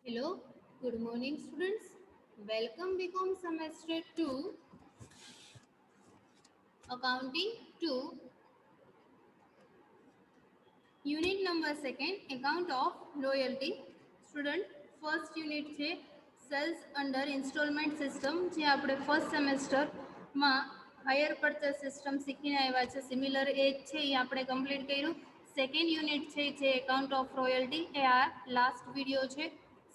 Hello, good morning students. Welcome BCom semester 2 accounting 2 unit number 2nd account of royalty. Student first unit છે sales under installment system જે આપણે first સેમેસ્ટરમાં higher purchase system શીખીને આવ્યા છે similar એ જ છે એ આપણે કમ્પ્લીટ કર્યું. સેકન્ડ યુનિટ છે જે એકાઉન્ટ ઓફ રોયલ્ટી એ આ લાસ્ટ વિડીયો છે.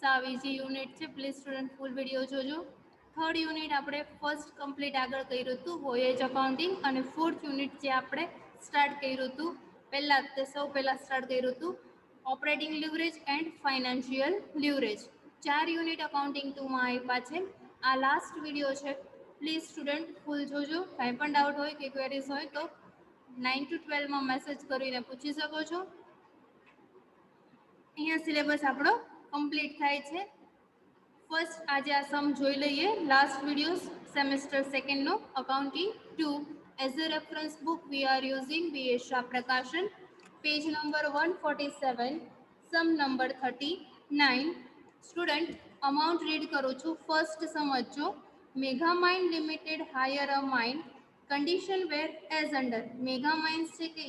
સાવ ઇઝી યુનિટ છે, પ્લીઝ સ્ટુડન્ટ ફૂલ વિડીયો જોજો. થર્ડ યુનિટ આપણે ફર્સ્ટ કમ્પ્લીટ આગળ કર્યું હતું વોયેજ અકાઉન્ટિંગ અને ફોર્થ યુનિટ જે આપણે સ્ટાર્ટ કર્યું હતું સૌ પહેલાં સ્ટાર્ટ કર્યું હતું operating leverage and financial leverage. 4 unit accounting 2માં આપ્યા છે. આ લાસ્ટ વિડીયો છે, પ્લીઝ સ્ટુડન્ટ ફૂલ જોજો. કાંઈ પણ ડાઉટ હોય કે ક્વેરીઝ હોય તો 9 to 12માં મેસેજ કરીને પૂછી શકો છો. અહીંયા સિલેબસ આપણો કમ્પ્લીટ થાય છે. ફર્સ્ટ આજે આ સમ જોઈ લઈએ. લાસ્ટ વિડીયો સેમેસ્ટર સેકન્ડનો accounting 2 as a reference book we are using BA Shah Prakashan, page number 147, sum number 39. Student amount read કરું છું, ફર્સ્ટ સમજો. Mega mine limited hire a mine condition where as under. Mega mines છે કે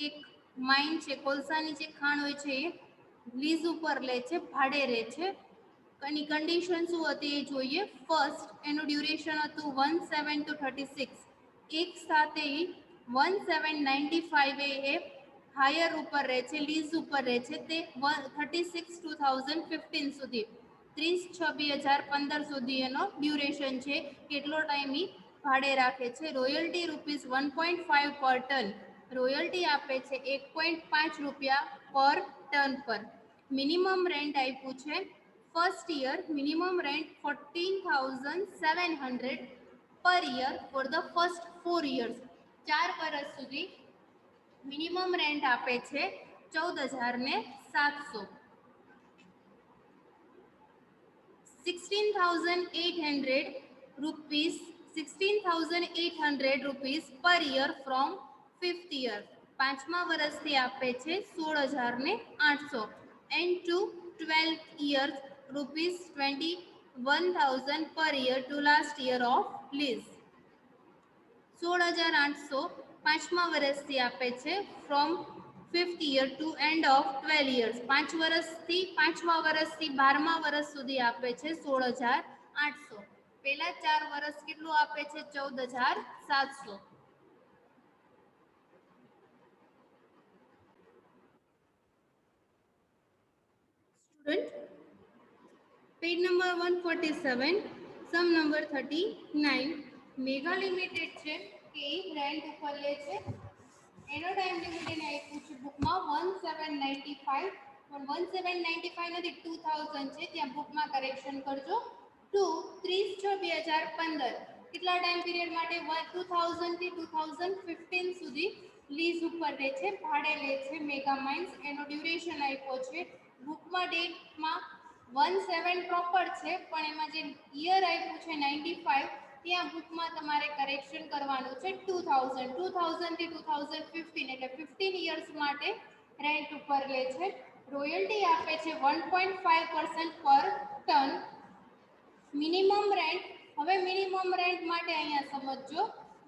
એક mine છે, કોલસાની જે ખાણ હોય છે એ લીઝ ઉપર લે છે, ભાડે રહે છે. એની કન્ડિશન શું હતી એ જોઈએ. ફર્સ્ટ એનું ડ્યુરેશન હતું 17 to 36. એક સાથે 1795 એ હાયર ઉપર રહે છે, લીઝ ઉપર રહે છે. તે 36 2015 સુધી 30/6/2015 સુધી એનો ડ્યુરેશન છે. કેટલો ટાઈમ ઈ ભાડે રાખે છે. રોયલ્ટી ₹1.5 પર ટન. રોયલ્ટી આપે છે 1.5 રૂપિયા પર ટન પર. મિનિમમ રેન્ટ આપ્યું છે ફર્સ્ટ યર મિનિમમ રેન્ટ 14,700 પર year for the first 4 years. 4 વર્ષ સુધી મિનિમમ રેન્ટ આપે છે 14,700. 16,800 rupees પર યર ફ્રોમ 5th year. 5મા વર્ષથી આપે છે 16,800 એન્ડ ટુ 12th year ₹21,000 પર year to last year of lease. 16,800 5મા વર્ષથી આપે છે from 5th year to end of 12 years. 5 વર્ષથી 5મા વર્ષથી 12મા વર્ષ સુધી આપે છે 16,800. પહેલા 4 વર્ષ કેટલું આપે છે 14,700. Student page number 147, sum number 39. Mega limited છે કે રેન્ટ ઉપર લે છે. એનો ટાઈમ લિમિટ એને આપ્યું છે બુકમાં 1795, પણ 1795 નથી 2000 છે, ત્યાં બુકમાં કરેક્શન કરજો. 30/6/2015 કેટલા ટાઈમ પીરિયડ માટે 2000 થી 2015 સુધી લીઝ ઉપર લે છે, ભાડે લે છે મેગા માઇન્સ. એનો ડ્યુરેશન આપ્યો છે બુકમાં. ડેટમાં 17 પ્રોપર છે, પણ એમાં જે યર આપ્યું છે 95, ત્યાં બુકમાં તમારે કરેક્શન કરવાનું છે 2000 થી 2015 એટલે 15 યર્સ માટે રેન્ટ ઉપર લે છે. રોયલ્ટી આપે છે 1.5% પર ટન. મિનિમમ રેન્ટ, હવે મિનિમમ રેન્ટ માટે અહીંયા સમજો.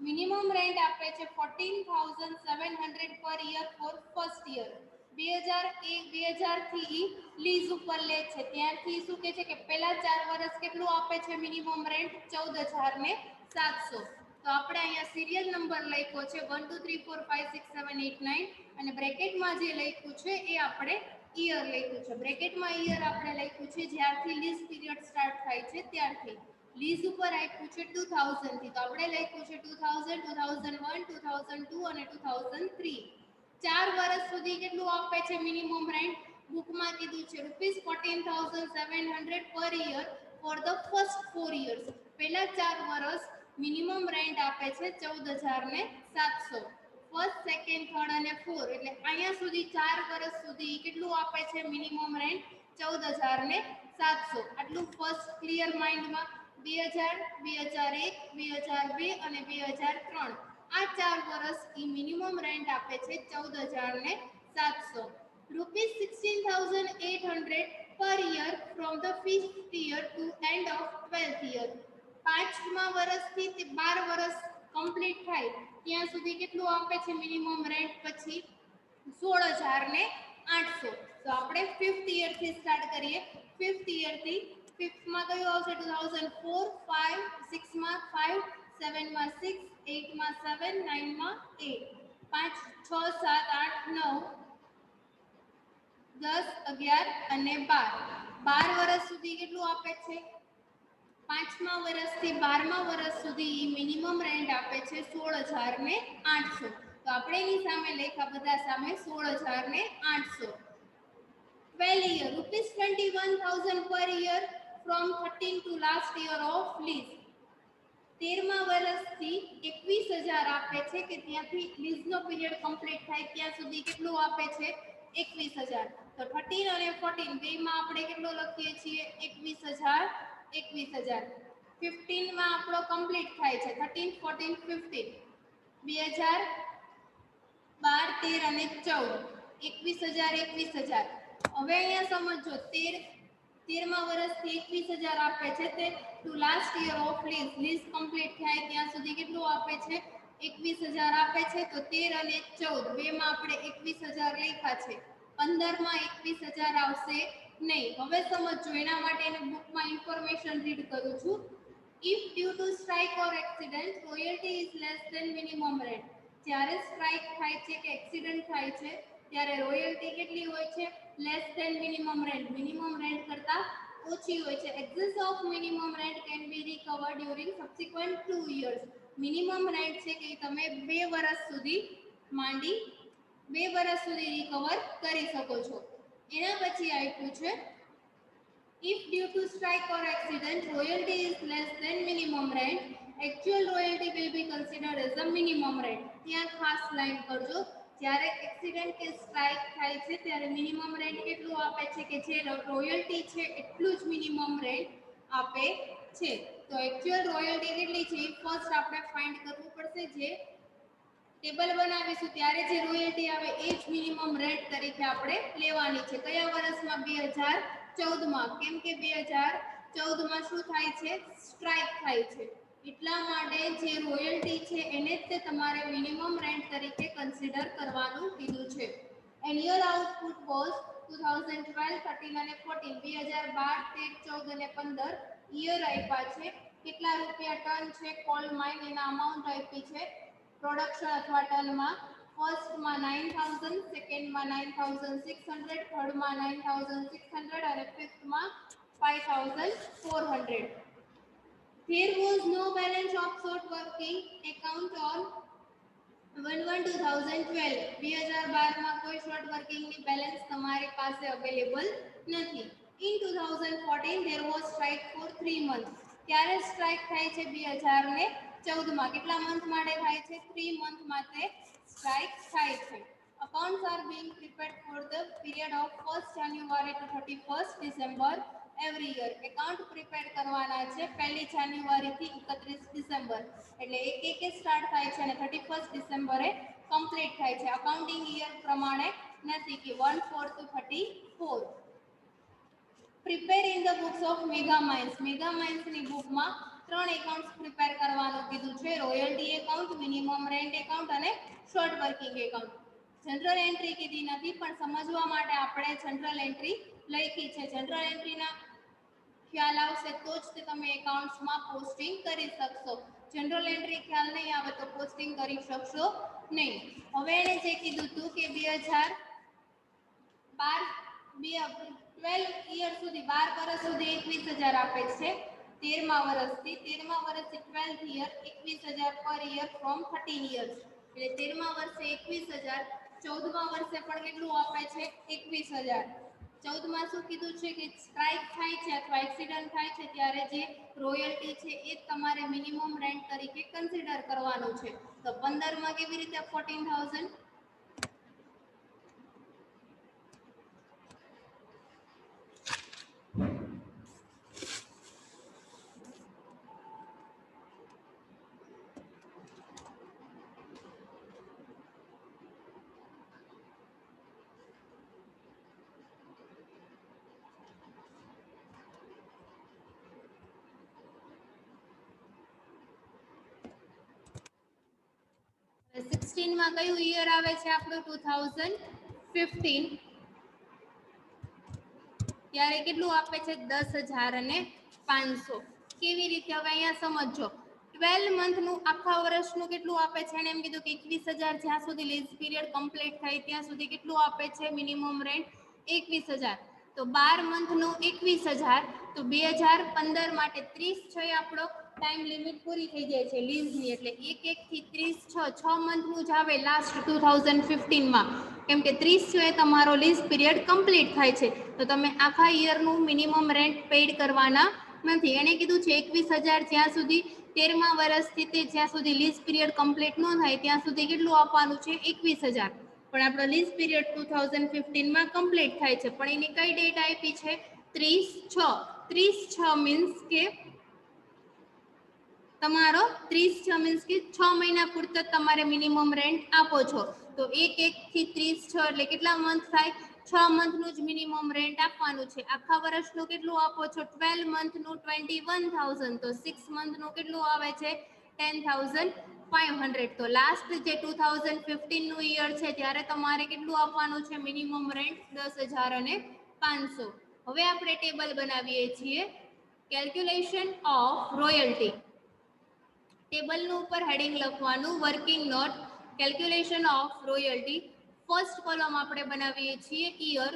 મિનિમમ રેન્ટ આપે છે 14,700 પર યર ફોર ફર્સ્ટ યર. 2001 થી લીઝ ઉપર લે છે, ત્યારથી શું કહે છે કે પહેલા 4 વર્ષ કેટલું આપે છે મિનિમમ રેન્ટ 14,700. તો આપણે અહીંયા સિરિયલ નંબર લખ્યો છે 1 2 3 4 5 6 7 8 9 અને બ્રેકેટમાં જે લખ્યું છે એ આપણે યર લખ્યું છે. બ્રેકેટમાં યર આપણે લખ્યું છે જ્યારથી લીઝ પીરિયડ સ્ટાર્ટ થાય છે ત્યારથી. લીઝ ઉપર આપ્યું છે 2000 થી, તો આપણે લખ્યું છે 2000, 2001, 2002 અને 2003. 4 વર્ષ સુધી કેટલું આપે છે મિનિમમ રેન્ટ? બુકમાં કીધું છે ₹14,700 પર year for the first 4 years. પહેલા 4 વર્ષ મિનિમમ રેન્ટ આપે છે 14,700. ફર્સ્ટ, સેકન્ડ, થર્ડ અને ફોર્થ એટલે અહીંયા સુધી 4 વર્ષ સુધી કેટલું આપે છે મિનિમમ રેન્ટ 14,700. આટલું ફર્સ્ટ ક્લિયર માઇન્ડમાં. 2000, 2001, 2002 અને 2003 આ 4 વર્ષ ઈ મિનિમમ રેન્ટ આપે છે 14,700. rupees 16,800 per year from the 5th year to end of 12th year. 5મા વર્ષથી તે 12 વર્ષ કમ્પ્લીટ થાય ત્યાં સુધી કેટલું આપે છે મિનિમમ રેન્ટ? પછી 16,800. તો આપણે 5th યર થી સ્ટાર્ટ કરીએ. 5th યર થી 5th માં કયું આવશે? 2004, 5, 6 માં 5, 7 માં 6, 8 માં 7, 9 માં 8, 5, 6, 7, 8, 9, 10, 11 અને 12. 12 વર્ષ સુધી કેટલું આપે છે? 5મા વર્ષથી 12મા વર્ષ સુધી મિનિમમ રેન્ટ આપે છે 16,800. તો આપણે એની સામે લેખા બધા સામે 16,800. 12 year rupees 21,000 per year from 13 to last year of lease. 13મા વર્ષથી 21,000 આપે છે કે ત્યાંથી લીઝનો પીરિયડ કમ્પ્લીટ થાય ત્યાં સુધી કેટલું આપે છે? 21,000. તો 13 અને 14 બેમાં આપણે કેટલો લખીએ છીએ? 21,000, 21,000. 15માં આપણો કમ્પ્લીટ થાય છે 13, 14, 15. 2012, 13 અને 14, 21,000, 21,000. હવે અહીંયા સમજો 13મા વર્ષથી 21,000 આપે છે તે two last year of lease complete થાય ત્યાં સુધી કેટલું આપે છે? 21,000 આપે છે. તો 13 અને 14 બેમાં આપણે 21,000 લખ્યા છે. 15માં 21,000 આવશે નહીં. હવે સમજો એના માટે એને બુકમાં ઇન્ફોર્મેશન રીડ કરું છું. If due to strike or accident royalty is less than minimum rent. જ્યારે સ્ટ્રાઇક થાય છે કે એક્સિડન્ટ થાય છે ત્યારે રોયલ્ટી કેટલી હોય છે? Less than minimum rent. Minimum rent કરતા ઓછી હોય છે. Excess of minimum rent can be recovered during subsequent 2 years. Minimum rent છે કે તમે 2 વર્ષ સુધી માંડી 2 વર્ષ સુધી રિકવર કરી શકો છો. એના પછી આપ્યું છે if due to strike or accident royalty is less than minimum rent, actual royalty will be considered as the minimum rent. ત્યાં ખાસ લાઈન કરજો. જ્યારે એક્સિડન્ટ કે સ્ટ્રાઇક થાય છે ત્યારે મિનિમમ રેન્ટ કેટલું આપે છે કે જે રોયલ્ટી છે એટલું જ મિનિમમ રેન્ટ આપે છે. તો એક્ચ્યુઅલ રોયલ્ટી કેટલી છે એ ફર્સ્ટ આપણે ફાઇન્ડ કરવું પડશે. જે ટેબલ બનાવીશું ત્યારે જે રોયલ્ટી આવે એ જ મિનિમમ રેન્ટ તરીકે આપણે લેવાની છે. કયા વર્ષમાં? 2014માં. કેમ કે 2014માં શું થાય છે? સ્ટ્રાઇક થાય છે. એટલા માટે જે રોયલ્ટી છે એને જ તે તમારે મિનિમમ રેન્ટ તરીકે કન્સિડર કરવાનું કીધું છે. એન્યુઅલ આઉટપુટ વોઝ 2012, 13 અને 14. 2012, 13, 14 અને 15 યર આપ્યા છે. કેટલા રૂપિયા ટન છે કોલ માઇન એના અમાઉન્ટ આપી છે પ્રોડક્શન અથવા ટનમાં. ફર્સ્ટમાં 9,000, સેકન્ડમાં 9,600, થર્ડમાં 9,600 અને ફિફ્થમાં 5,400. There was no balance of short working account on 1/1/2012. 2012માં કોઈ શોર્ટ વર્કિંગની બેલેન્સ તમારી પાસે અવેલેબલ નથી. In 2014 there was strike for 3 months. ત્યારે સ્ટ્રાઇક થાય છે 2014માં. કેટલા મંથ માટે થાય છે? 3 મંથ માટે સ્ટ્રાઇક થાય છે. Accounts are being prepared for the period of 1st January to 31st December every year. Account prepare કરવાના છે 1 જાન્યુઆરી થી 31 ડિસેમ્બર. એટલે એક સ્ટાર્ટ થાય છે અને 31 ડિસેમ્બરે કમ્પ્લીટ થાય છે. અકાઉન્ટિંગ યર પ્રમાણે નથી કે 1/4 to 34. Prepare in the books of mega mines. Mega માઇન્સની બુકમાં 3 એકાઉન્ટ્સ પ્રિપેર કરવાનું કીધું છે. Royalty account, minimum rent account અને short working account. Journal entry કીધી નથી પણ સમજવા માટે આપણે જનરલ એન્ટ્રી લખી છે. જનરલ એન્ટ્રીના ખ્યાલ આવશે તો જ તે તમે એકાઉન્ટ્સમાં પોસ્ટિંગ કરી શકશો. જનરલ એન્ટ્રી ખ્યાલ નહીં આવે તો પોસ્ટિંગ કરી શકશો નહીં. હવે એને જે કીધું હતું કે 12 યર સુધી 12 વર્ષ સુધી 21,000 આપે છે. 13મા વર્ષથી 12th યર 21,000 પર યર ફ્રોમ 13 years. એટલે 13મા વર્ષે 21,000, 14મા વર્ષે પણ કેટલું આપે છે? 21,000. 14માં શું કીધું છે કે સ્ટ્રાઇક થાય છે અથવા એક્સિડન્ટ થાય છે ત્યારે જે રોયલ્ટી છે એ તમારે મિનિમમ રેન્ટ તરીકે કન્સિડર કરવાનું છે. તો 15માં કેવી રીતે 14,000? 16 માં કયું યર આવે છે આપણું 2015, ત્યારે કેટલું આપે છે 10,500. કેવી રીતે હવે અહીંયા સમજો, 12 મંથનું આખા વર્ષનું કેટલું આપે છે, એને એમ કીધું કે 21,000 જ્યાં સુધી લીઝ પીરિયડ કમ્પ્લીટ થાય ત્યાં સુધી કેટલું આપે છે મિનિમમ રેન્ટ 21,000. તો 12 મંથનું 21,000, તો 2015 માટે 30 છે આપણો ટાઈમ લિમિટ પૂરી થઈ જાય છે લીઝની, એટલે 1 થી 30 6 મંથનું જ આવે લાસ્ટ 2015 કેમ કે 30 છે તમારો લીઝ પીરિયડ કમ્પ્લીટ થાય છે. તો તમે આખા યરનું મિનિમમ રેન્ટ પેડ કરવાના નથી. એને કીધું છે 21,000 જ્યાં સુધી 13મા વર્ષથી તે જ્યાં સુધી લીઝ પીરિયડ કમ્પ્લીટ ન થાય ત્યાં સુધી કેટલું આપવાનું છે 21,000. પણ આપણો લીઝ પીરિયડ 2015માં કમ્પ્લીટ થાય છે, પણ એની કઈ ડેટ આપી છે 30/6. 30/6 મીન્સ કે તમારો 30/6 મીન્સ કે 6 મહિના પૂરતો તમારે મિનિમમ રેન્ટ આપો છો. તો 1 થી 30/6 એટલે કેટલા મંથ થાય, 6 મંથનું જ મિનિમમ રેન્ટ આપવાનું છે. આખા વર્ષનું કેટલું આપો છો 12 મંથનું 21,000, તો 6 મંથનું કેટલું આવે છે 10,500. તો લાસ્ટ જે 2015 નું યર છે ત્યારે તમારે કેટલું આપવાનું છે મિનિમમ રેન્ટ 10,500. હવે આપણે ટેબલ બનાવીએ છીએ કેલ્ક્યુલેશન ઓફ રોયલ્ટી. ટેબલનું ઉપર હેડિંગ લખવાનું working note calculation of royalty. First column આપણે બનાવીએ છીએ year,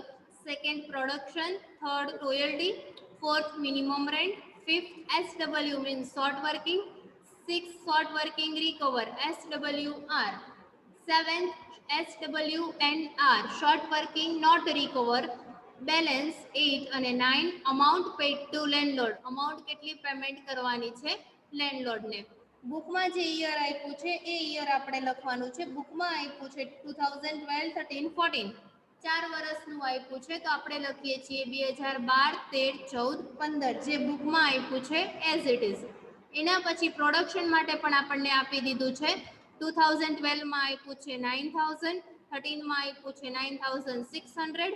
second production, third royalty, fourth minimum rent, fifth SW means short working, six short working recover SWR, seventh SWNR short working note recover balance 8 અને 9 amount paid to landlord, amount કેટલી payment કરવાની છે લેન્ડલોર્ડને. બુકમાં જે year આપ્યું છે એ year આપણે લખવાનું છે. બુકમાં આપ્યું છે 2012, 13, 14, 4 વર્ષનું આપ્યું છે, તો આપણે લખીએ છીએ 2012, 13, 14, 15 જે બુકમાં આપ્યું છે એઝ ઇટ ઇઝ. એના પછી પ્રોડક્શન માટે પણ આપણને આપી દીધું છે. 2012માં આપ્યું છે 9,000, 13માં આપ્યું છે 9,600,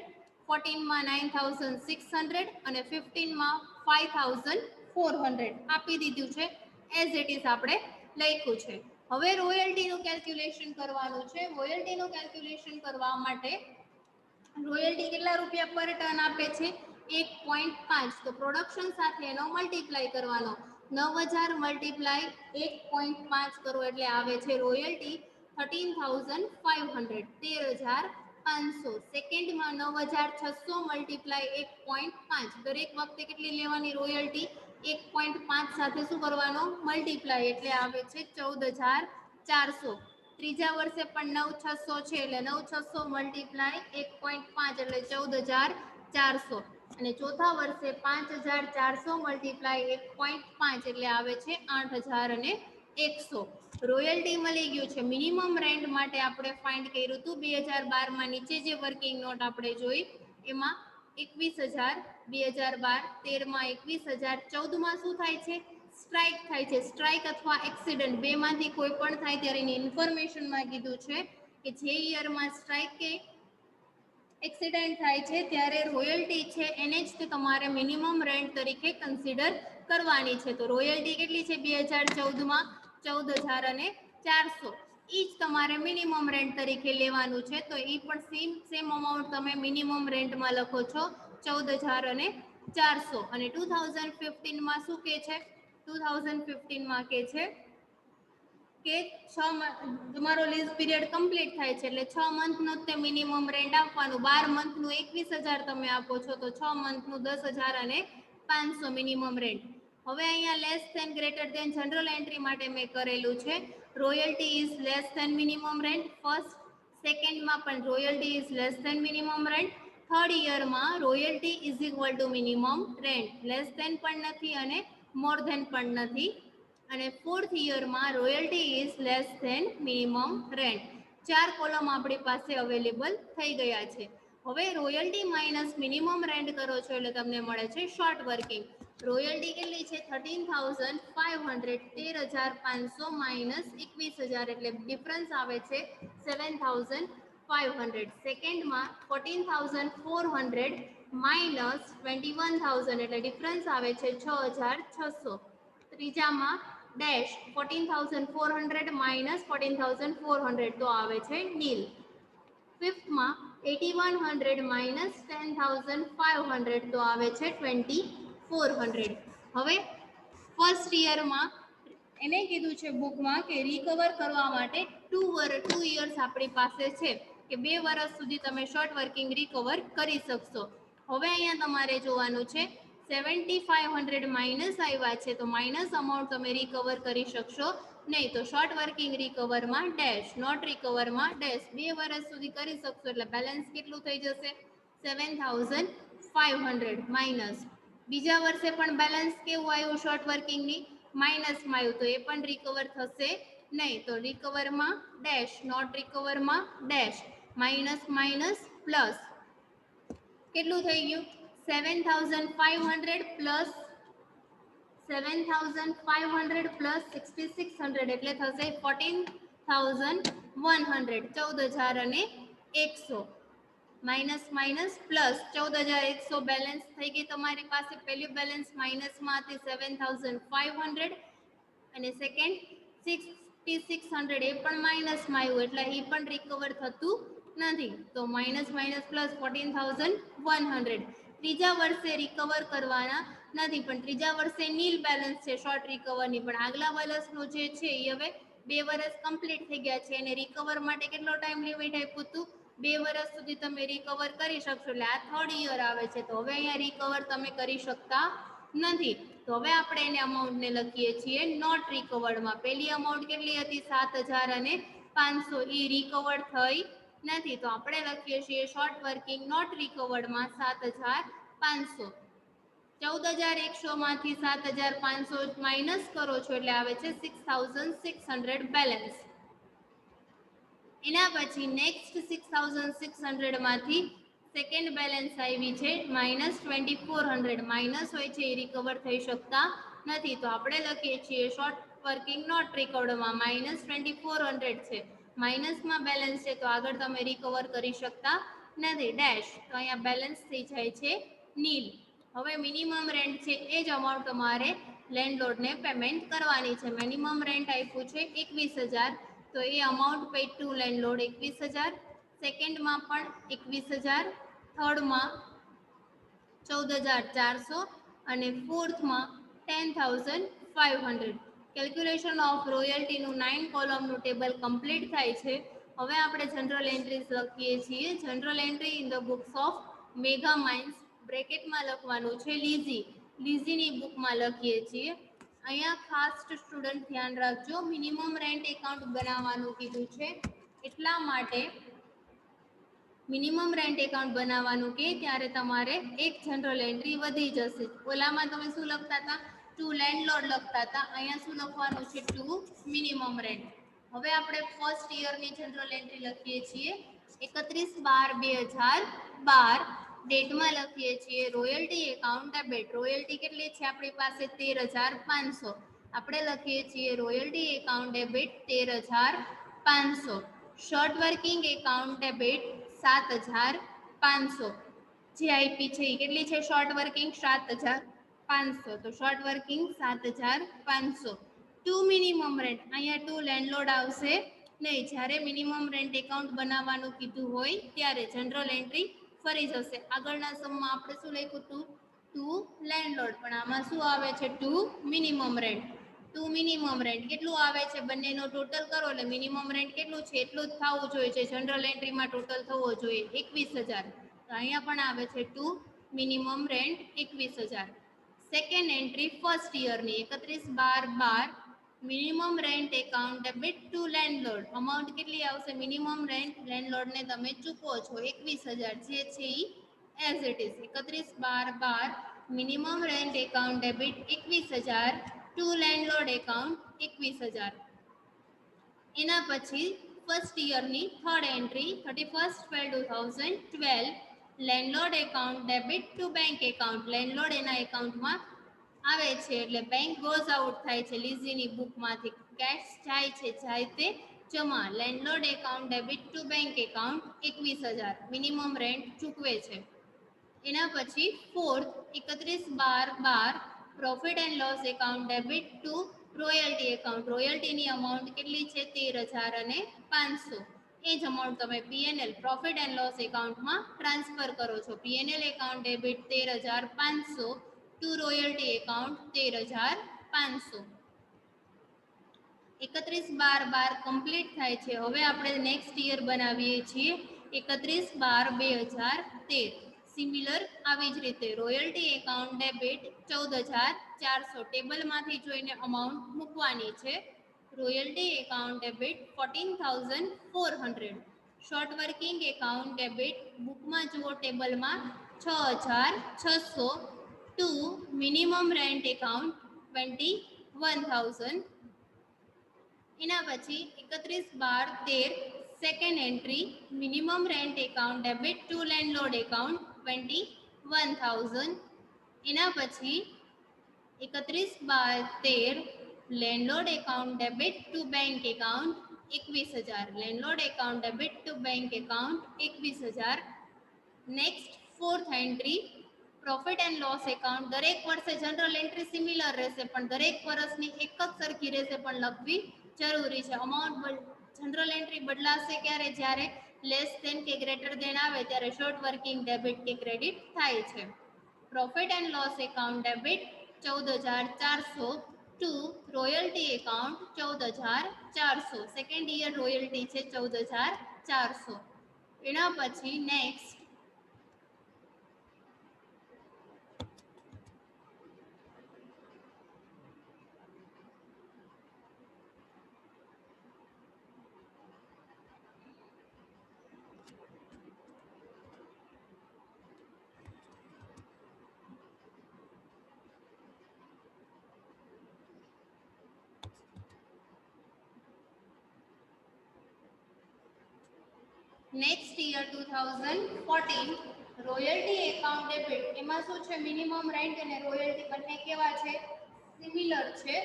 14માં 9,600 અને 15માં 5,400 આપી દીધું છે એઝ ઇટ ઇઝ આપણે લખ્યું છે. હવે રોયલ્ટીનું કેલ્ક્યુલેશન કરવાનું છે. રોયલ્ટીનું કેલ્ક્યુલેશન કરવા માટે રોયલ્ટી કેટલા રૂપિયા પર ટન આપે છે 1.5, તો પ્રોડક્શન સાથે એનો મલ્ટીપ્લાય કરવાનો. 9,000 મલ્ટીપ્લાય 1.5 કરો એટલે આવે છે રોયલ્ટી 13,500, 13,500. સેકન્ડમાં 9,600 મલ્ટીપ્લાય 1.5, દરેક વખતે કેટલી લેવાની રોયલ્ટી 1.5 સાથે શું કરવાનો મલ્ટીપ્લાય એટલે આવે છે 14,400. ત્રીજા વર્ષે પણ 9,600 છે એટલે 9,600 મલ્ટીપ્લાય 1.5 એટલે 14,400 અને ચોથા વર્ષે 5,400 મલ્ટીપ્લાય 1.5 એટલે આવે છે 8,100. રોયલ્ટી મળી ગયું છે. મિનિમમ રેન્ટ માટે આપણે ફાઇન્ડ કર્યું હતું 2012માં. નીચે જે વર્કિંગ નોટ આપણે જોઈ એમાં 21,000 2012, 13માં 21,000, 14માં શું થાય છે સ્ટ્રાઇક થાય છે. સ્ટ્રાઇક અથવા એક્સિડન્ટ બેમાંથી કોઈ પણ થાય ત્યારે એની ઇન્ફોર્મેશનમાં કીધું છે કે જે યરમાં સ્ટ્રાઇક કે એક્સિડન્ટ થાય છે ત્યારે રોયલ્ટી છે એને જ તમારે મિનિમમ રેન્ટ તરીકે કન્સિડર કરવાની છે. તો રોયલ્ટી કેટલી છે 2014માં 14,400, એ જ તમારે મિનિમમ રેન્ટ તરીકે લેવાનું છે. તો એ પણ સેમ અમાઉન્ટ તમે મિનિમમ રેન્ટમાં લખો છો 14,400. અને 2015માં શું કે છે 2015માં કે છે કે તમારો લીઝ પીરિયડ કમ્પ્લીટ થાય છે એટલે 6 મંથનું તે મિનિમમ રેન્ટ આપવાનું. 12 મંથનું 21,000 તમે આપો છો તો 6 મંથનું 10,500 મિનિમમ રેન્ટ. હવે અહીંયા less than greater than journal entry માટે મેં કરેલું છે. Royalty is less than minimum rent. First સેકન્ડમાં પણ royalty is less than minimum rent. Third યરમાં royalty is equal to minimum rent, less than પણ નથી અને મોર ધેન પણ નથી. અને ફોર્થ યરમાં royalty is less than minimum rent. 4 column આપણી પાસે અવેલેબલ થઈ ગયા છે. હવે રોયલ્ટી માઇનસ મિનિમમ રેન્ટ કરો છો એટલે તમને મળે છે શોર્ટ વર્કિંગ. રોયલ્ટી કેટલી છે 13,500, 13,500 માઇનસ 21,000 એટલે ડિફરન્સ આવે છે 7,500. સેકન્ડમાં 14,400 માઇનસ 21,000 એટલે ડિફરન્સ આવે છે 6,600. ત્રીજામાં ડેશ 14,400 માઇનસ 14,400 તો આવે છે નીલ. ફિફ્થમાં 8,100 માઇનસ 10,500 તો આવે છે 2,400. હવે ફર્સ્ટ યરમાં એને કીધું છે બુકમાં કે રિકવર કરવા માટે 2 યર્સ આપણી પાસે છે કે 2 વર્ષ સુધી તમે શોર્ટ વર્કિંગ રિકવર કરી શકશો. હવે અહીંયા તમારે જોવાનું છે 7,500 માઇનસ આવ્યા છે તો માઇનસ અમાઉન્ટ તમે રિકવર કરી શકશો નહીં. તો શોર્ટ વર્કિંગ રિકવરમાં ડેશ, નોટ રિકવરમાં ડેશ. 2 વર્ષ સુધી કરી શકશો એટલે બેલેન્સ કેટલું થઈ જશે 7,500 માઇનસ. બીજા વર્ષે પણ બેલેન્સ કેવું આવ્યું શોર્ટ વર્કિંગની માઇનસમાં આવ્યું તો એ પણ રિકવર થશે નહીં. તો રિકવરમાં ડેશ, નોટ રિકવરમાં ડેશ. માઇનસ માઇનસ પ્લસ કેટલું થઈ ગયું 7,500 પ્લસ 7,500 પ્લસ 6,600 એટલે થશે 14,100. 14,100 માઇનસ માઇનસ પ્લસ 14,100 બેલેન્સ થઈ ગઈ તમારી પાસે. પહેલું બેલેન્સ માઇનસમાં હતી 7,500 અને સેકન્ડ 6,600 એ પણ માઇનસમાં આવ્યું એટલે એ પણ રિકવર થતું નથી. તો માઇનસ માઇનસ પ્લસ 14,100. ત્રીજા વર્ષે રિકવર કરવાના નથી પણ ત્રીજા વર્ષે નીલ બેલેન્સ છે શોર્ટ રિકવરની. પણ આગલા વર્ષનું જે છે એ હવે 2 વર્ષ કમ્પ્લીટ થઈ ગયા છે અને રિકવર માટે કેટલો ટાઈમ લિમિટ આપ્યું હતું 2 વર્ષ સુધી તમે રિકવર કરી શકશો એટલે આ થર્ડ યર આવે છે. તો હવે અહીંયા રિકવર તમે કરી શકતા નથી. તો હવે આપણે એને અમાઉન્ટને લખીએ છીએ નોટ રિકવર્ડમાં. પહેલી અમાઉન્ટ કેટલી હતી 7,500 એ રિકવર થઈ નથી તો આપણે લખીએ છીએ શોર્ટ વર્કિંગ નોટ રિકવર્ડમાં 7,500. 14,100 માંથી 7,500 માઇનસ કરો છો એટલે આવે છે 6,600 બેલેન્સ. એના પછી નેક્સ્ટ 6,600 માંથી સેકન્ડ બેલેન્સ આવી છે માઇનસ 2,400. માઇનસ હોય છે એ રિકવર થઈ શકતા નથી તો આપણે લખીએ છીએ શોર્ટ વર્કિંગ નોટ રિકવર્ડમાં માઇનસ 2,400 છે. માઇનસમાં બેલેન્સ છે તો આગળ તમે રિકવર કરી શકતા નથી ડેશ. તો અહીંયા બેલેન્સ થઈ જાય છે નીલ. હવે મિનિમમ રેન્ટ છે એ જ અમાઉન્ટ તમારે લેન્ડલોર્ડને પેમેન્ટ કરવાની છે. મિનિમમ રેન્ટ આપ્યું છે 21,000 તો એ અમાઉન્ટ પેડ ટુ લેન્ડલોર્ડ 21,000. સેકન્ડમાં પણ 21,000, થર્ડમાં 14,400 અને ફોર્થમાં 10,500. કેલ્ક્યુલેશન ઓફ રોયલ્ટીનું 9 કોલમનું ટેબલ કમ્પ્લીટ થાય છે. હવે આપણે જનરલ એન્ટ્રીઝ લખીએ છીએ. Journal entry in the books of mega mines બ્રેકેટમાં લખવાનું છે લીઝી. લીઝીની બુકમાં લખીએ છીએ. અહીંયા ખાસ સ્ટુડન્ટ ધ્યાન રાખજો મિનિમમ રેન્ટ એકાઉન્ટ બનાવવાનું કીધું છે એટલા માટે મિનિમમ રેન્ટ એકાઉન્ટ બનાવવાનું કે ત્યારે તમારે એક જનરલ એન્ટ્રી વધી જશે. ઓલામાં તમે શું લખતા હતા ટુ લેન્ડલોર્ડ લખતા હતા. અહીંયા શું લખવાનું છે ટુ મિનિમમ રેન્ટ. હવે આપણે ફર્સ્ટ યરની જનરલ એન્ટ્રી લખીએ છીએ 31/12/2012. ડેટમાં લખીએ છીએ રોયલ્ટી એકાઉન્ટ ડેબિટ. રોયલ્ટી કેટલી છે આપણી પાસે 13,500. આપણે લખીએ છીએ royalty account debit 13,500. Short working account debit 7,500. જે આઈપી છે એ કેટલી છે શોર્ટ વર્કિંગ 7,500 તો short working 7,500. To minimum rent અહીંયા ટુ લેન્ડલોર્ડ આવશે નહીં. જ્યારે મિનિમમ રેન્ટ એકાઉન્ટ બનાવવાનું કીધું હોય ત્યારે જનરલ એન્ટ્રી ફરી જશે. આગળના સમમાં આપણે શું લખ્યું હતું ટુ લેન્ડલોર્ડ પણ આમાં શું આવે છે to minimum rent. To minimum rent કેટલું આવે છે બંનેનો ટોટલ કરો એટલે મિનિમમ રેન્ટ કેટલું છે એટલું જ થવું જોઈએ છે. જનરલ એન્ટ્રીમાં ટોટલ થવો જોઈએ 21,000 તો અહીંયા પણ આવે છે to minimum rent 21,000. Second entry first યરની 31/12/12. Minimum rent account debit to landlord. Amount કેટલી આવશે મિનિમમ રેન્ટ લેન્ડલોર્ડને તમે ચૂકવો છો 21,000 જે છે એ as it is 31/12/12. Minimum rent account debit 21,000 to landlord account 21,000. એના પછી ફર્સ્ટ યરની third entry 31/12/2012. Landlord account debit to bank account. Landlord એના એકાઉન્ટમાં આવે છે એટલે બેંક ગોઝ આઉટ થાય છે લીઝીની બુકમાંથી. કેશ જાય છે જાય તે જમા. Landlord account debit to bank account 21,000 minimum rent ચૂકવે છે. એના પછી fourth 31/12/12. Profit and loss account debit to royalty account, રોયલ્ટીની અમાઉન્ટ કેટલી છે 13,500. એ જ અમાઉન્ટ તમે પીએનએલ પ્રોફિટ એન્ડ લોસ એકાઉન્ટમાં ટ્રાન્સફર કરો છો. PNL account debit 13,500 to royalty account 13,500. 31/12 complete થાય છે. હવે આપણે નેક્સ્ટ યર બનાવીએ છીએ 31/12/2013. સિમિલર આવી જ રીતે રોયલ્ટી એકાઉન્ટ ડેબિટ 14,400 ટેબલમાંથી જોઈને અમાઉન્ટ મૂકવાની છે. Royalty account debit 14,400. Short working account debit બુકમાં જુઓ ટેબલમાં 6,600 ટુ મિનિમમ રેન્ટ એકાઉન્ટ 21,000. એના પછી 31/12/13 second entry minimum rent account debit to landlord account 21,000. એના પછી 31/13 landlord account debit to bank account 21,000. Landlord account debit to bank account 21,000. Next fourth entry profit and loss account. દરેક વર્ષે general entry similar રહેશે પણ દરેક વર્ષની એક જ સરખી રહેશે પણ લખવી જરૂરી છે. અમાઉન્ટ જનરલ એન્ટ્રી બદલાશે ક્યારે? જ્યારે લેસ ધેન કે ગ્રેટર ધેન આવે ત્યારે શોર્ટ વર્કિંગ ડેબિટ કે ક્રેડિટ થાય છે. Profit and loss account debit 14,400 to royalty account 14,400. Second year royalty છે 14,400. એના પછી next next year 2014 royalty account debit. એમાં શું છે? મિનિમમ રેન્ટ અને રોયલ્ટી બંને કેવા છે? સિમિલર છે.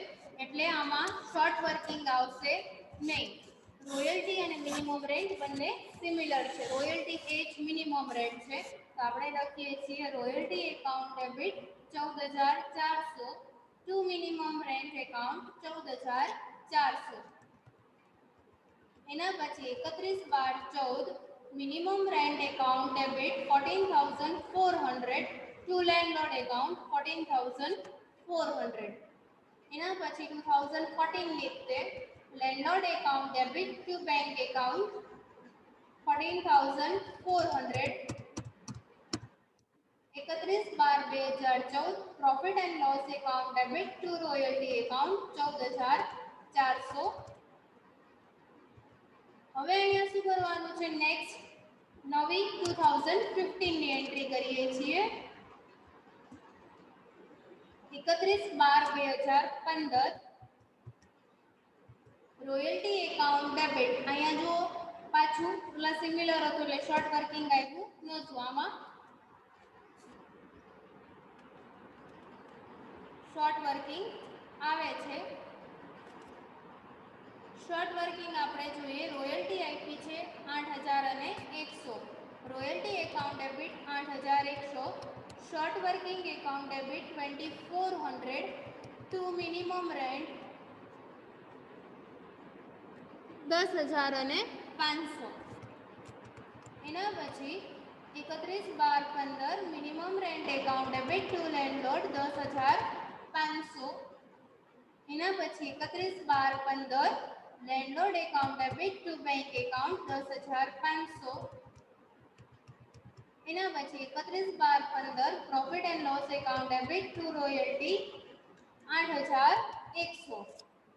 એટલે આમાં શોર્ટ વર્કિંગ આવશે નહીં. રોયલ્ટી અને મિનિમમ રેન્ટ બંને સિમિલર છે. રોયલ્ટી એ જ મિનિમમ રેન્ટ છે. તો આપણે લખીએ છીએ royalty account debit 14,400 to minimum rent account 14,400. એના પછી 31/12/14 minimum rent account debit 14,400 to landlord account 14,400. એના પછી 2014 લીધે landlord account debit to bank account 14,400. 31/12/2014 profit and loss account debit to royalty account 14,400. હવે અહીંયા શું કરવાનું છે? નેક્સ્ટ નવી 2015 ની એન્ટ્રી કરીએ છીએ. 31/12/2015 રોયલ્ટી એકાઉન્ટ ડેબિટ. અહીંયા જો પાછું પ્લસ સિમિલર હતું એટલે શોર્ટ વર્કિંગ આવ્યું નહોતું. આમાં શોર્ટ વર્કિંગ આવે છે. શોર્ટ વર્કિંગ આપણે જોઈએ. રોયલ્ટી આપી છે 8,100. Royalty account debit 8,100. Short working account debit 2,400 to minimum rent 10,500. એના પછી 31/12/15 minimum rent account debit to landlord 10,500. એના પછી 31/12/15 landlord account debit to bank account 10,500. એના પછી 31/12/15 profit and loss account debit to royalty 8,100.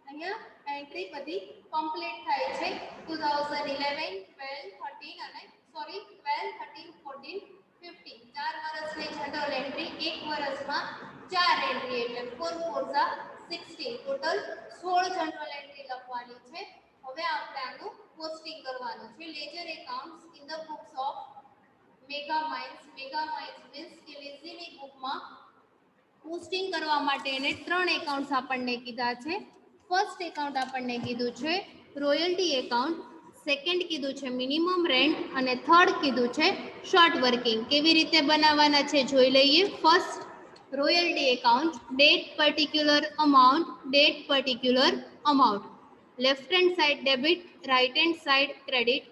અહીંયા એન્ટ્રી બધી કમ્પ્લીટ થાય છે. 2011 12 13 અને 12 13 14 15 4 વર્ષની જનરલ એન્ટ્રી. એક વર્ષમાં 4 એન્ટ્રી એટલે 4 4 16 ટોટલ 16 જનરલ એન્ટ્રી લખવાની છે. હવે આપણે આનું પોસ્ટિંગ કરવાનું છે. Ledger accounts in the books of mega mines. Mega mines means કે લેઝીની બુકમાં પોસ્ટિંગ કરવા માટે એને 3 એકાઉન્ટ્સ આપણને કીધા છે. ફર્સ્ટ એકાઉન્ટ આપણને કીધું છે રોયલ્ટી એકાઉન્ટ, સેકન્ડ કીધું છે મિનિમમ રેન્ટ અને થર્ડ કીધું છે શોર્ટ વર્કિંગ. કેવી રીતે બનાવવાના છે જોઈ લઈએ. First royalty account, date particular amount, left hand side debit, right hand side credit.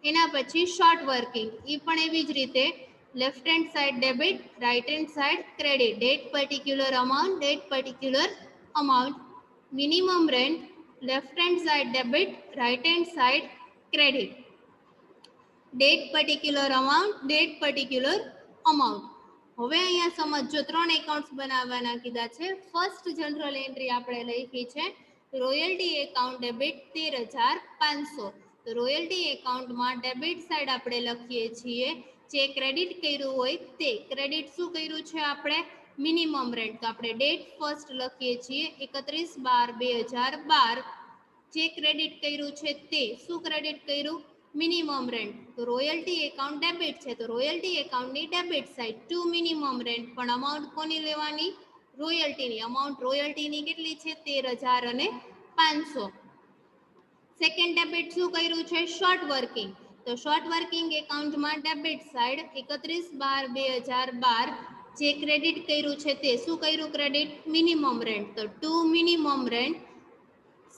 એના પછી શોર્ટ વર્કિંગ, એ પણ એવી જ રીતે left hand side debit, right hand side credit, date particular amount, minimum rent, left hand side debit, right hand side credit, date particular amount. હવે અહીંયા સમજો, 3 accounts બનાવવાના કીધા છે. ફર્સ્ટ જનરલ એન્ટ્રી આપણે લખી છે રોયલ્ટી એકાઉન્ટ ડેબિટ 13,500. તો રોયલ્ટી એકાઉન્ટમાં ડેબિટ સાઈડ આપણે લખીએ છીએ જે ક્રેડિટ કર્યું હોય તે. ક્રેડિટ શું કર્યું છે આપણે? Minimum rent. તો આપણે ડેટ ફર્સ્ટ લખીએ છીએ 31/12/2012. જે ક્રેડિટ કર્યું છે તે શું ક્રેડિટ કર્યું? Minimum rent. તો રોયલ્ટી એકાઉન્ટ ડેબિટ છે, તો રોયલ્ટી એકાઉન્ટની debit side to minimum rent, પણ અમાઉન્ટ કોની લેવાની? રોયલ્ટીની. અમાઉન્ટ રોયલ્ટીની કેટલી છે? 13,500. સેકન્ડ ડેબિટ શું કર્યું છે? Short working. તો શોર્ટ વર્કિંગ એકાઉન્ટમાં ડેબિટ સાઈડ 31/12/2012 જે ક્રેડિટ કર્યું છે તે શું કર્યું? Credit minimum rent. તો ટુ મિનિમમ રેન્ટ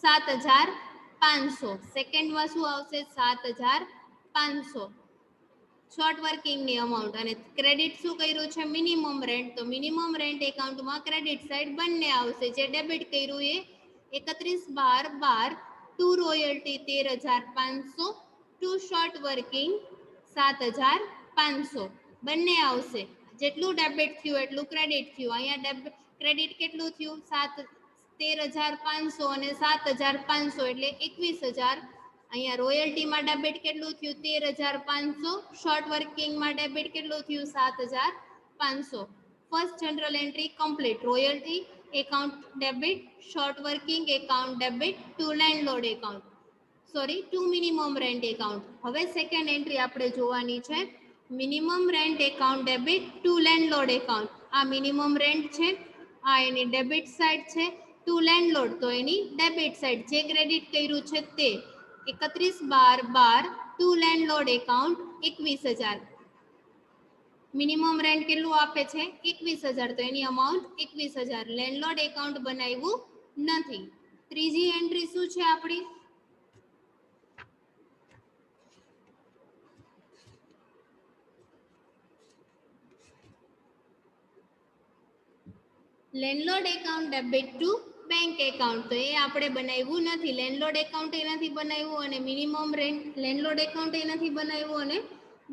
7,500. સેકન્ડમાં શું આવશે? 7,500 શોર્ટ વર્કિંગની અમાઉન્ટ. અને ક્રેડિટ શું કર્યું છે? Minimum rent. તો મિનિમમ રેન્ટ એકાઉન્ટમાં ક્રેડિટ સાઈડ બંને આવશે. જે ડેબિટ કર્યું એ 31/12/12 to royalty 13,500, to short working 7,500 બંને આવશે. જેટલું ડેબિટ થયું એટલું ક્રેડિટ થયું. અહીંયા ક્રેડિટ કેટલું થયું? 13,500 અને 7,500 એટલે 21,000. અહીંયા રોયલ્ટીમાં ડેબિટ કેટલું થયું? 13,500. શોર્ટ વર્કિંગમાં ડેબિટ કેટલું થયું? 7,500. First journal entry complete. Royalty account debit, short working account debit, to landlord account, to minimum rent account. હવે સેકન્ડ એન્ટ્રી આપણે જોવાની છે minimum rent account debit, to landlord account. આ મિનિમમ રેન્ટ છે, આ એની ડેબિટ સાઈડ છે. To landlord તો એની ડેબિટ સાઈડ. જે ક્રેડિટ કર્યું છે તે 31/12/12 to landlord account 21,000. Minimum rent કેટલું આપે છે? 21,000. તો એની અમાઉન્ટ 21,000. લેન્ડલોર્ડ એકાઉન્ટ બનાવ્યું નથી. ત્રીજી એન્ટ્રી શું છે આપણી? Landlord account debit to bank account. તો એ આપણે બનાવ્યું નથી. લેન્ડલોર્ડ એકાઉન્ટ એ નથી બનાવ્યું અને મિનિમમ રેન્ટ લેન્ડલોર્ડ એકાઉન્ટ એ નથી બનાવ્યું અને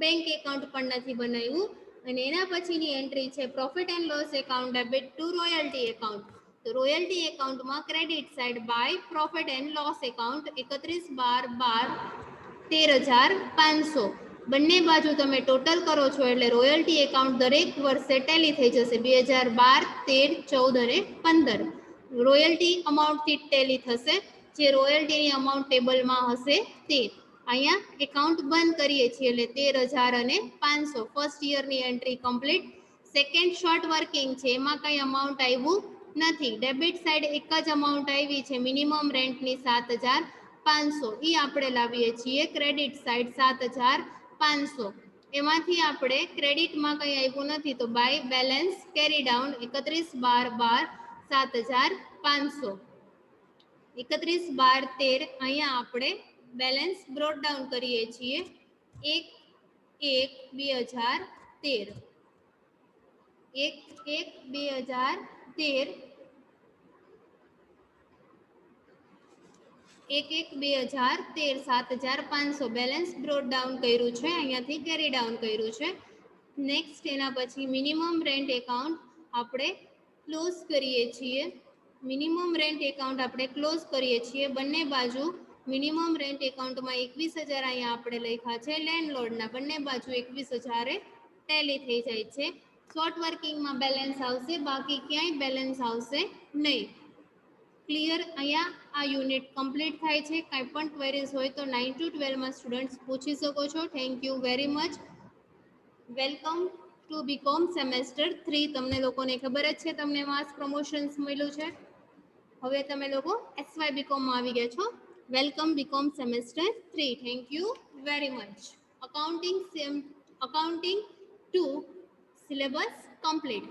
બેંક એકાઉન્ટ પણ નથી બનાવ્યું. અને એના પછીની એન્ટ્રી છે profit and loss account debit to royalty account. તો રોયલ્ટી એકાઉન્ટમાં credit side by profit and loss account 31/12/12 13,500. બંને બાજુ તમે ટોટલ કરો છો એટલે રોયલ્ટી એકાઉન્ટ દરેક વર્ષે ટેલી થઈ જશે. 2012, 13, 14 અને 15 રોયલ્ટી અમાઉન્ટથી ટેલી થશે. જે રોયલ્ટીની અમાઉન્ટ ટેબલમાં હશે તે. અહીંયા એકાઉન્ટ બંધ કરીએ છીએ એટલે 13,500. ફર્સ્ટ યરની entry complete. Second short working છે, એમાં કંઈ અમાઉન્ટ આવ્યું નથી. ડેબિટ સાઈડ એક જ અમાઉન્ટ આવી છે મિનિમમ રેન્ટની 7,500. એ આપણે લાવીએ છીએ ક્રેડિટ સાઈડ 7,500. એમાંથી આપણે ક્રેડિટમાં કંઈ આવ્યું નથી તો બાય બેલેન્સ કેરી ડાઉન 31/12/12 7,500. 31/12/13 અહીંયા આપણે બેલેન્સ બ્રોટ ડાઉન કરીએ છીએ 1/1/2013. 1/1/2013 1/1/2013 7,500 બેલેન્સ બ્રોટ ડાઉન કર્યું છે. અહીંયાથી કેરી ડાઉન કર્યું છે. નેક્સ્ટ એના પછી મિનિમમ રેન્ટ એકાઉન્ટ આપણે ક્લોઝ કરીએ છીએ. મિનિમમ રેન્ટ એકાઉન્ટ આપણે ક્લોઝ કરીએ છીએ. બંને બાજુ મિનિમમ રેન્ટ એકાઉન્ટમાં 21,000 અહીંયા આપણે લખ્યા છે લેન્ડલોર્ડના. બંને બાજુ 21,000 ટેલી થઈ જાય છે. શોર્ટ વર્કિંગમાં બેલેન્સ આવશે, બાકી ક્યાંય બેલેન્સ આવશે નહીં. ક્લિયર? અહીંયા આ યુનિટ કમ્પ્લીટ થાય છે. કાંઈ પણ ક્વેરીઝ હોય તો 9 to 12માં સ્ટુડન્ટ્સ પૂછી શકો છો. Thank you very much. Welcome to BCom semester 3. તમને લોકોને ખબર જ છે તમને માસ પ્રમોશન્સ મળ્યું છે. હવે તમે લોકો SY બીકોમમાં આવી ગયા છો. Welcome BCom semester 3. Thank you very much. Accounting 2 syllabus complete.